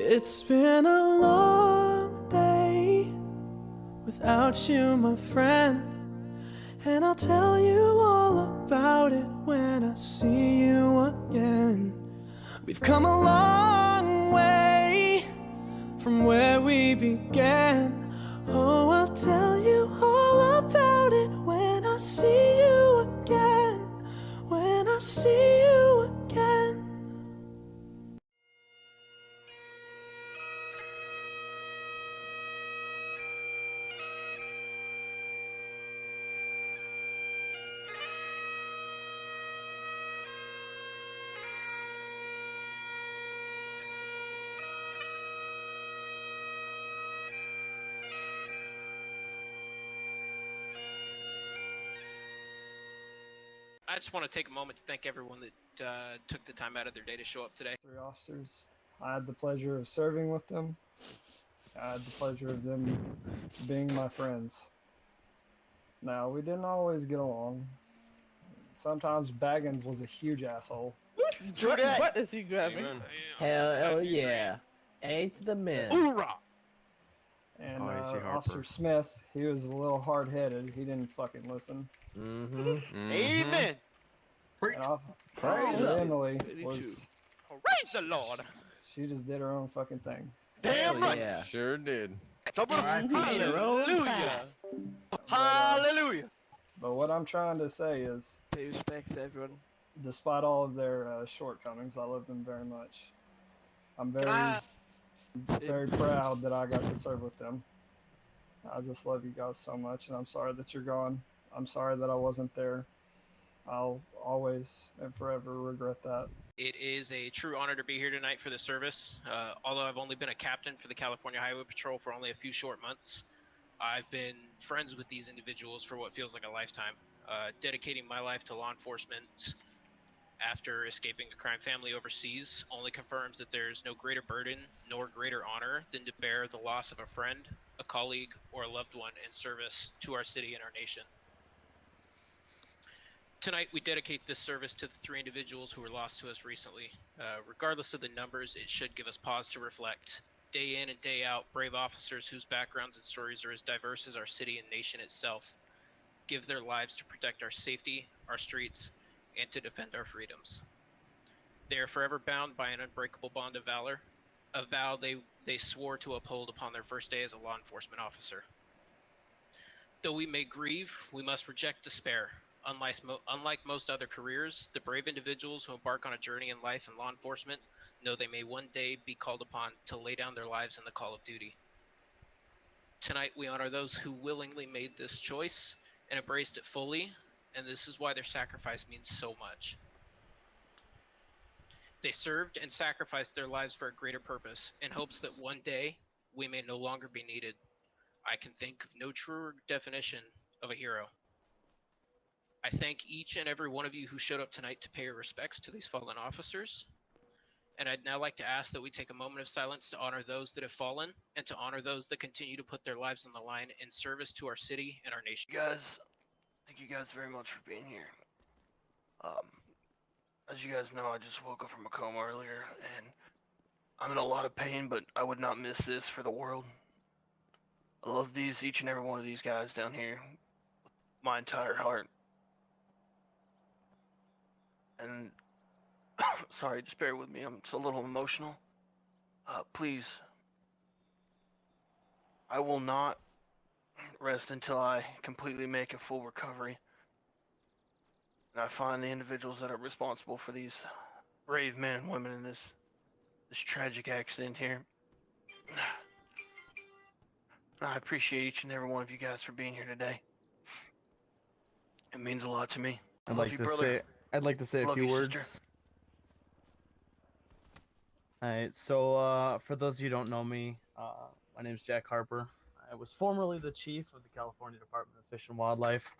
It's been a long day without you, my friend, and I'll tell you all about it when I see you again. We've come a long way from where we began. Oh, I'll tell you all about it when I see you again. When I see you again. I just want to take a moment to thank everyone that took the time out of their day to show up today. 3 officers. I had the pleasure of serving with them. I had the pleasure of them being my friends. Now, we didn't always get along. Sometimes Baggins was a huge asshole. What is he grabbing? Hell yeah. A to the men. Hoorah! And Easy Harper. Officer Smith, he was a little hard-headed. He didn't fucking listen. Amen. And Praise Officer up. Emily was... Praise the Lord. She just did her own fucking thing. Damn Hell right. yeah. Sure did. Double Made her own Hallelujah. path. Hallelujah. But what I'm trying to say is, Pay respects, everyone. despite all of their shortcomings, I love them very much. I'm very proud that I got to serve with them. I just love you guys so much, and I'm sorry that you're gone. I'm sorry that I wasn't there. I'll always and forever regret that. It is a true honor to be here tonight for the service. Although I've only been a captain for the California Highway Patrol for only a few short months, I've been friends with these individuals for what feels like a lifetime. Dedicating my life to law enforcement after escaping a crime family overseas only confirms that there's no greater burden nor greater honor than to bear the loss of a friend, a colleague, or a loved one in service to our city and our nation. Tonight, we dedicate this service to the 3 individuals who were lost to us recently. Regardless of the numbers, it should give us pause to reflect. Day in and day out, brave officers whose backgrounds and stories are as diverse as our city and nation itself give their lives to protect our safety, our streets, and to defend our freedoms. They are forever bound by an unbreakable bond of valor, a vow they swore to uphold upon their first day as a law enforcement officer. Though we may grieve, we must reject despair. Unlike most other careers, the brave individuals who embark on a journey in life and law enforcement know they may one day be called upon to lay down their lives in the call of duty. Tonight, we honor those who willingly made this choice and embraced it fully, and this is why their sacrifice means so much. They served and sacrificed their lives for a greater purpose in hopes that one day we may no longer be needed. I can think of no truer definition of a hero. I thank each and every one of you who showed up tonight to pay your respects to these fallen officers. And I'd now like to ask that we take a moment of silence to honor those that have fallen and to honor those that continue to put their lives on the line in service to our city and our nation. Thank you guys very much for being here. As you guys know, I just woke up from a coma earlier, and I'm in a lot of pain, but I would not miss this for the world. I love each and every one of these guys down here, with my entire heart. And sorry, just bear with me. I'm just a little emotional. Please, I will not rest until I completely make a full recovery. And I find the individuals that are responsible for these brave men and women in this tragic accident here. And I appreciate each and every one of you guys for being here today. It means a lot to me. I'd like to say a Love few you, words. sister. Alright, so for those of you who don't know me, my name is Jack Harper. I was formerly the chief of the California Department of Fish and Wildlife,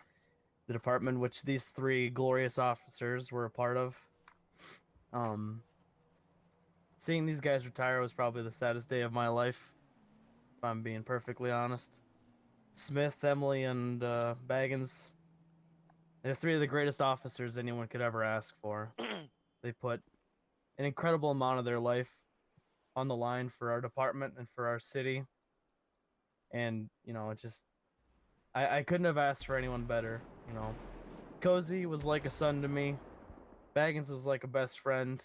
the department which these 3 glorious officers were a part of. Seeing these guys retire was probably the saddest day of my life, if I'm being perfectly honest. Smith, Emily, and Baggins, they're 3 of the greatest officers anyone could ever ask for. They put an incredible amount of their life on the line for our department and for our city. And, you know, it just, I couldn't have asked for anyone better, you know. Cozy was like a son to me. Baggins was like a best friend.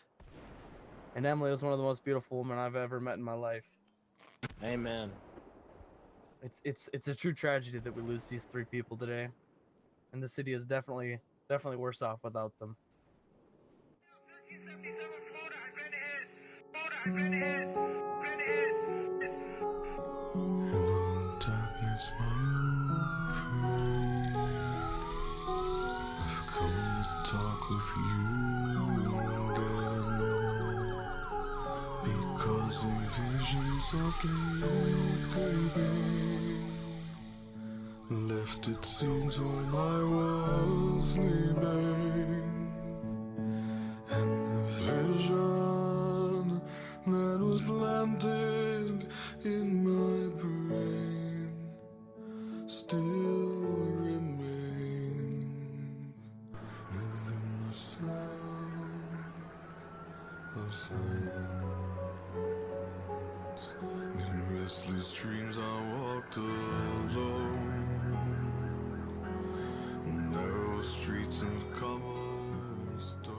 And Emily was one of the most beautiful women I've ever met in my life. Amen. It's a true tragedy that we lose these three people today. And the city is definitely worse off without them. Hello, darkness, my old friend. I've come to talk with you again, because a vision softly creeping left its scenes while I was sleeping, and the vision that was planted in my brain still remains within the sound of silence. In restless dreams I walked alone, narrow streets of cobblestone.